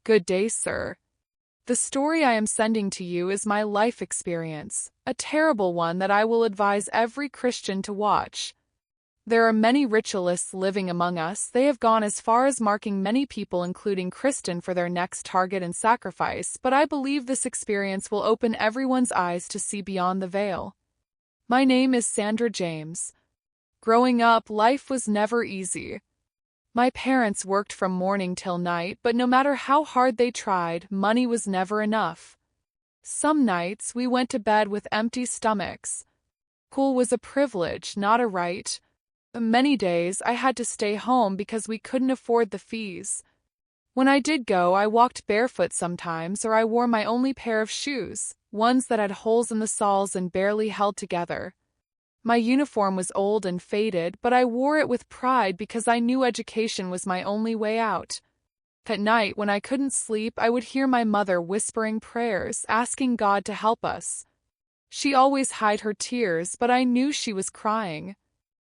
Good day, sir. The story I am sending to you is my life experience, a terrible one that I will advise every Christian to watch. There are many ritualists living among us. They have gone as far as marking many people, including Christian, for their next target and sacrifice, but I believe this experience will open everyone's eyes to see beyond the veil. My name is Sandra James. Growing up, life was never easy. My parents worked from morning till night, but no matter how hard they tried, money was never enough. Some nights we went to bed with empty stomachs. School was a privilege, not a right. Many days I had to stay home because we couldn't afford the fees. When I did go, I walked barefoot sometimes, or I wore my only pair of shoes, ones that had holes in the soles and barely held together. My uniform was old and faded, but I wore it with pride because I knew education was my only way out. At night, when I couldn't sleep, I would hear my mother whispering prayers, asking God to help us. She always hid her tears, but I knew she was crying.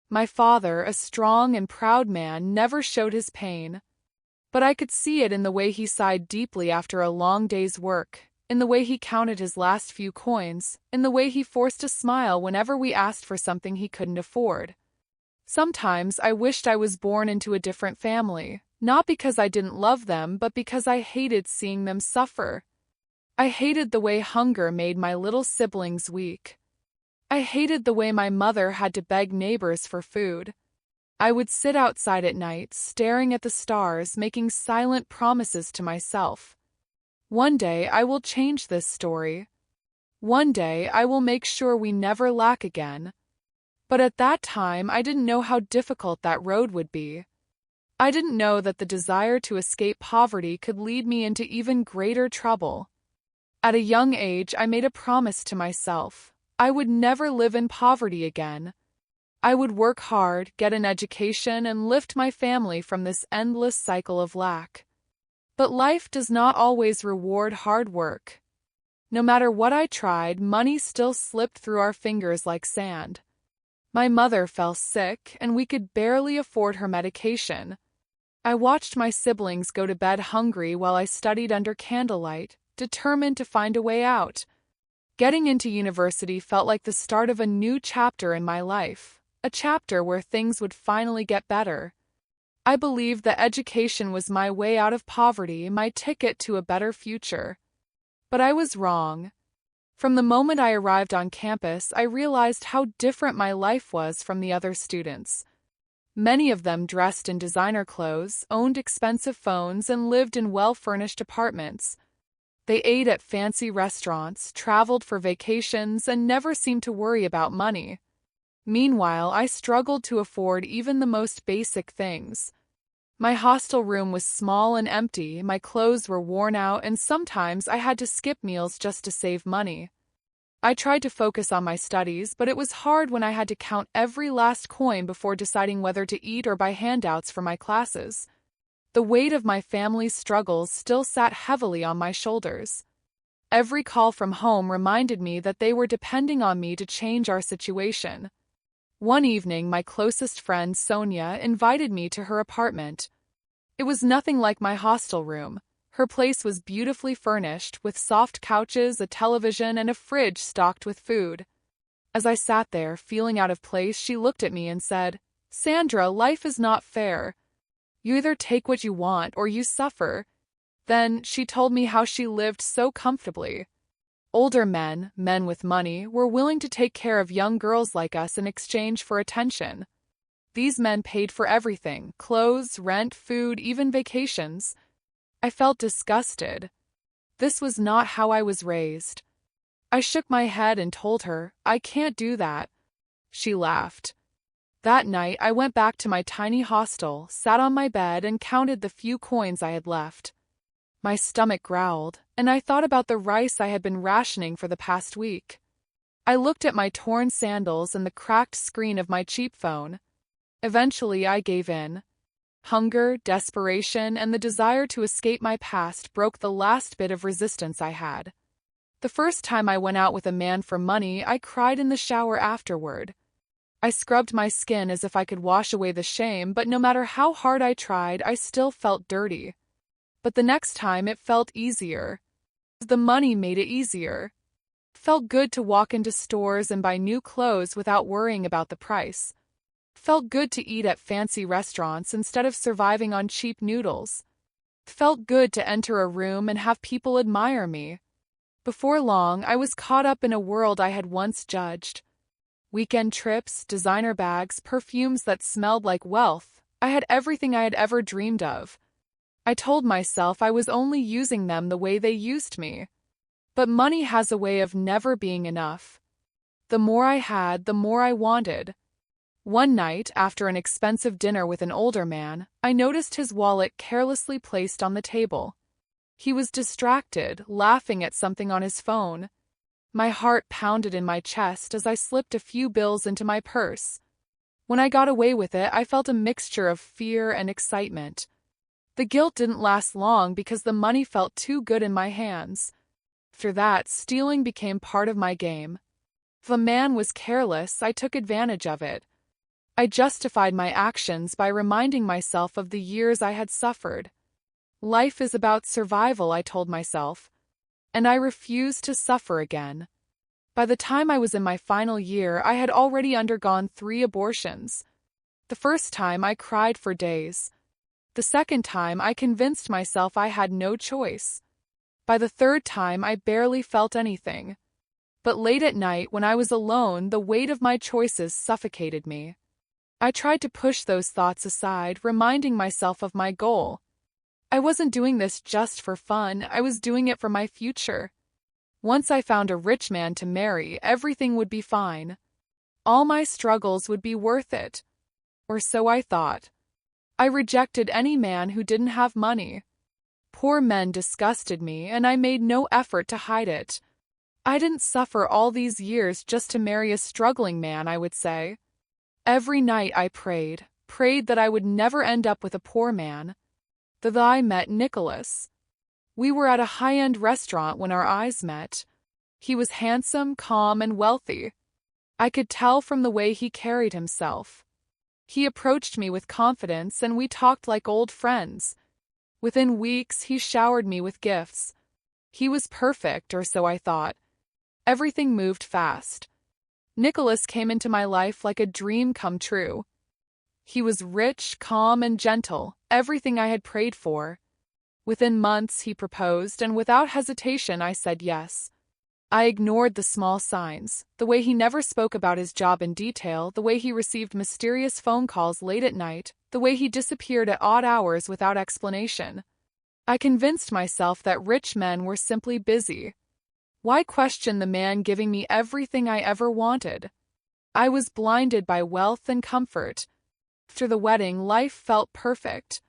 My father, a strong and proud man, never showed his pain. But I could see it in the way he sighed deeply after a long day's work, in the way he counted his last few coins, in the way he forced a smile whenever we asked for something he couldn't afford. Sometimes I wished I was born into a different family, not because I didn't love them, but because I hated seeing them suffer. I hated the way hunger made my little siblings weak. I hated the way my mother had to beg neighbors for food. I would sit outside at night, staring at the stars, making silent promises to myself. One day I will change this story. One day I will make sure we never lack again. But at that time I didn't know how difficult that road would be. I didn't know that the desire to escape poverty could lead me into even greater trouble. At a young age I made a promise to myself. I would never live in poverty again. I would work hard, get an education, and lift my family from this endless cycle of lack. But life does not always reward hard work. No matter what I tried, money still slipped through our fingers like sand. My mother fell sick, and we could barely afford her medication. I watched my siblings go to bed hungry while I studied under candlelight, determined to find a way out. Getting into university felt like the start of a new chapter in my life, a chapter where things would finally get better. I believed that education was my way out of poverty, my ticket to a better future. But I was wrong. From the moment I arrived on campus, I realized how different my life was from the other students. Many of them dressed in designer clothes, owned expensive phones, and lived in well-furnished apartments. They ate at fancy restaurants, traveled for vacations, and never seemed to worry about money. Meanwhile, I struggled to afford even the most basic things. My hostel room was small and empty, my clothes were worn out, and sometimes I had to skip meals just to save money. I tried to focus on my studies, but it was hard when I had to count every last coin before deciding whether to eat or buy handouts for my classes. The weight of my family's struggles still sat heavily on my shoulders. Every call from home reminded me that they were depending on me to change our situation. One evening, my closest friend, Sonia, invited me to her apartment. It was nothing like my hostel room. Her place was beautifully furnished, with soft couches, a television, and a fridge stocked with food. As I sat there, feeling out of place, she looked at me and said, "Sandra, life is not fair. You either take what you want or you suffer." Then she told me how she lived so comfortably. Older men, men with money, were willing to take care of young girls like us in exchange for attention. These men paid for everything: clothes, rent, food, even vacations. I felt disgusted. This was not how I was raised. I shook my head and told her, "I can't do that." She laughed. That night, I went back to my tiny hostel, sat on my bed, and counted the few coins I had left. My stomach growled, and I thought about the rice I had been rationing for the past week. I looked at my torn sandals and the cracked screen of my cheap phone. Eventually, I gave in. Hunger, desperation, and the desire to escape my past broke the last bit of resistance I had. The first time I went out with a man for money, I cried in the shower afterward. I scrubbed my skin as if I could wash away the shame, but no matter how hard I tried, I still felt dirty. But the next time it felt easier. The money made it easier. Felt good to walk into stores and buy new clothes without worrying about the price. Felt good to eat at fancy restaurants instead of surviving on cheap noodles. Felt good to enter a room and have people admire me. Before long, I was caught up in a world I had once judged. Weekend trips, designer bags, perfumes that smelled like wealth. I had everything I had ever dreamed of. I told myself I was only using them the way they used me. But money has a way of never being enough. The more I had, the more I wanted. One night, after an expensive dinner with an older man, I noticed his wallet carelessly placed on the table. He was distracted, laughing at something on his phone. My heart pounded in my chest as I slipped a few bills into my purse. When I got away with it, I felt a mixture of fear and excitement. The guilt didn't last long because the money felt too good in my hands. After that, stealing became part of my game. If a man was careless, I took advantage of it. I justified my actions by reminding myself of the years I had suffered. Life is about survival, I told myself, and I refused to suffer again. By the time I was in my final year, I had already undergone 3 abortions. The first time, I cried for days. The second time, I convinced myself I had no choice. By the third time, I barely felt anything. But late at night, when I was alone, the weight of my choices suffocated me. I tried to push those thoughts aside, reminding myself of my goal. I wasn't doing this just for fun, I was doing it for my future. Once I found a rich man to marry, everything would be fine. All my struggles would be worth it. Or so I thought. I rejected any man who didn't have money. Poor men disgusted me, and I made no effort to hide it. I didn't suffer all these years just to marry a struggling man, I would say. Every night I prayed that I would never end up with a poor man. Then I met Nicholas. We were at a high-end restaurant when our eyes met. He was handsome, calm, and wealthy. I could tell from the way he carried himself. He approached me with confidence, and we talked like old friends. Within weeks, he showered me with gifts. He was perfect, or so I thought. Everything moved fast. Nicholas came into my life like a dream come true. He was rich, calm, and gentle, everything I had prayed for. Within months, he proposed, and without hesitation, I said yes. I ignored the small signs, the way he never spoke about his job in detail, the way he received mysterious phone calls late at night, the way he disappeared at odd hours without explanation. I convinced myself that rich men were simply busy. Why question the man giving me everything I ever wanted? I was blinded by wealth and comfort. After the wedding, life felt perfect.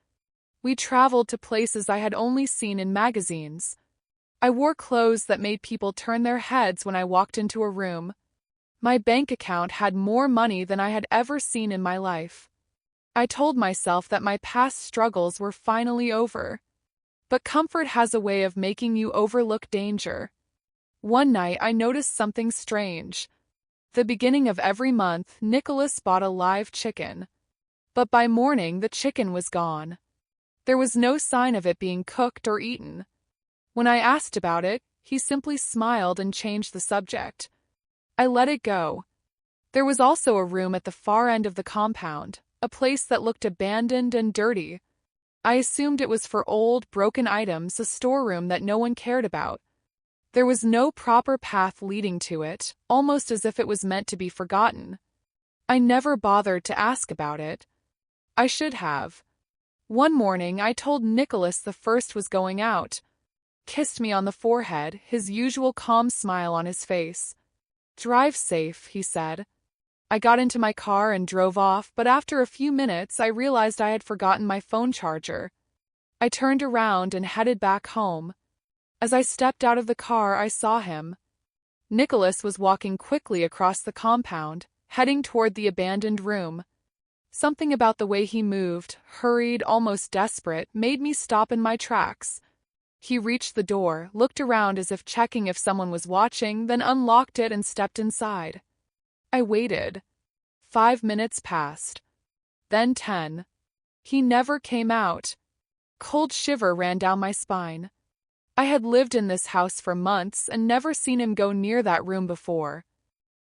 We traveled to places I had only seen in magazines. I wore clothes that made people turn their heads when I walked into a room. My bank account had more money than I had ever seen in my life. I told myself that my past struggles were finally over. But comfort has a way of making you overlook danger. One night I noticed something strange. The beginning of every month, Nicholas bought a live chicken. But by morning, the chicken was gone. There was no sign of it being cooked or eaten. When I asked about it, he simply smiled and changed the subject. I let it go. There was also a room at the far end of the compound, a place that looked abandoned and dirty. I assumed it was for old, broken items, a storeroom that no one cared about. There was no proper path leading to it, almost as if it was meant to be forgotten. I never bothered to ask about it. I should have. One morning, I told Nicholas the first was going out. Kissed me on the forehead, his usual calm smile on his face. "Drive safe," he said. I got into my car and drove off, but after a few minutes, I realized I had forgotten my phone charger. I turned around and headed back home. As I stepped out of the car, I saw him. Nicholas was walking quickly across the compound, heading toward the abandoned room. Something about the way he moved, hurried, almost desperate, made me stop in my tracks. He reached the door, looked around as if checking if someone was watching, then unlocked it and stepped inside. I waited. 5 minutes passed. Then 10. He never came out. Cold shiver ran down my spine. I had lived in this house for months and never seen him go near that room before.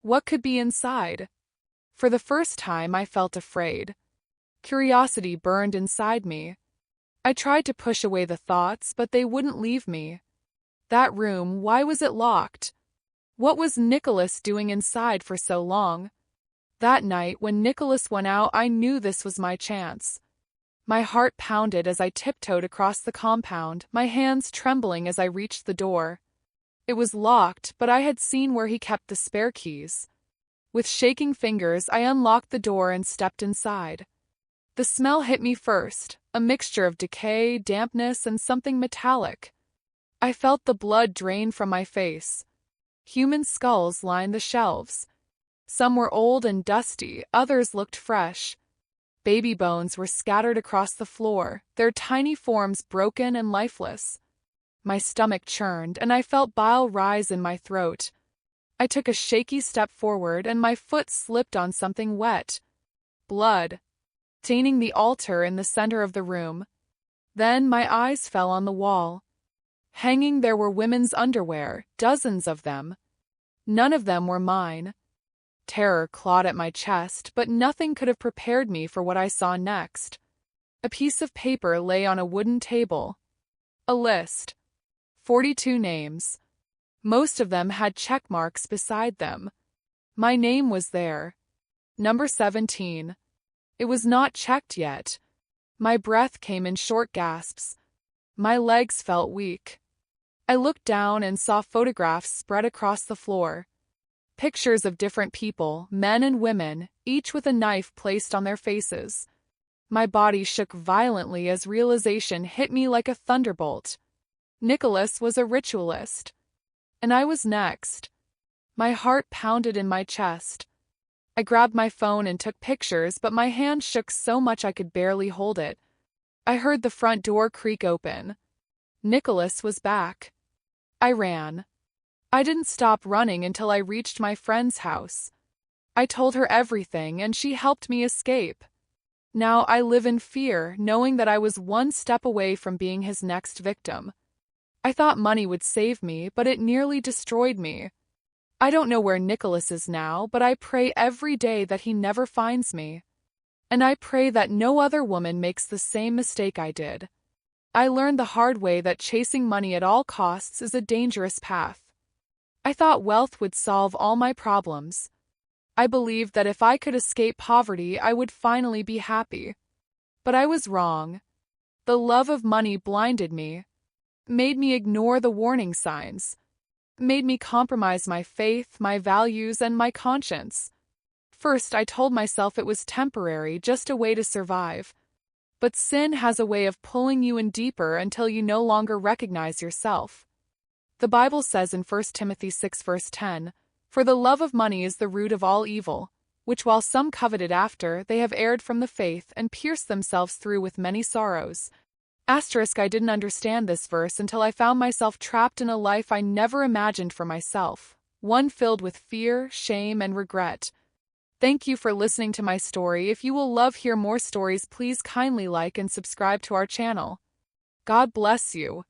What could be inside? For the first time, I felt afraid. Curiosity burned inside me. I tried to push away the thoughts, but they wouldn't leave me. That room, why was it locked? What was Nicholas doing inside for so long? That night, when Nicholas went out, I knew this was my chance. My heart pounded as I tiptoed across the compound, my hands trembling as I reached the door. It was locked, but I had seen where he kept the spare keys. With shaking fingers, I unlocked the door and stepped inside. The smell hit me first, a mixture of decay, dampness, and something metallic. I felt the blood drain from my face. Human skulls lined the shelves. Some were old and dusty, others looked fresh. Baby bones were scattered across the floor, their tiny forms broken and lifeless. My stomach churned, and I felt bile rise in my throat. I took a shaky step forward, and my foot slipped on something wet. Blood, staining the altar in the center of the room. Then my eyes fell on the wall. Hanging there were women's underwear, dozens of them. None of them were mine. Terror clawed at my chest, but nothing could have prepared me for what I saw next. A piece of paper lay on a wooden table. A list. 42 names. Most of them had check marks beside them. My name was there. Number 17. It was not checked yet. My breath came in short gasps. My legs felt weak. I looked down and saw photographs spread across the floor. Pictures of different people, men and women, each with a knife placed on their faces. My body shook violently as realization hit me like a thunderbolt. Nicholas was a ritualist. And I was next. My heart pounded in my chest. I grabbed my phone and took pictures, but my hand shook so much I could barely hold it. I heard the front door creak open. Nicholas was back. I ran. I didn't stop running until I reached my friend's house. I told her everything, and she helped me escape. Now I live in fear, knowing that I was one step away from being his next victim. I thought money would save me, but it nearly destroyed me. I don't know where Nicholas is now, but I pray every day that he never finds me. And I pray that no other woman makes the same mistake I did. I learned the hard way that chasing money at all costs is a dangerous path. I thought wealth would solve all my problems. I believed that if I could escape poverty, I would finally be happy. But I was wrong. The love of money blinded me, made me ignore the warning signs, made me compromise my faith, my values, and my conscience. First, I told myself it was temporary, just a way to survive. But sin has a way of pulling you in deeper until you no longer recognize yourself. The Bible says in 1 Timothy 6 verse 10, "For the love of money is the root of all evil, which while some coveted after, they have erred from the faith and pierced themselves through with many sorrows." I didn't understand this verse until I found myself trapped in a life I never imagined for myself, one filled with fear, shame, and regret. Thank you for listening to my story. If you will hear more stories, please kindly like and subscribe to our channel. God bless you.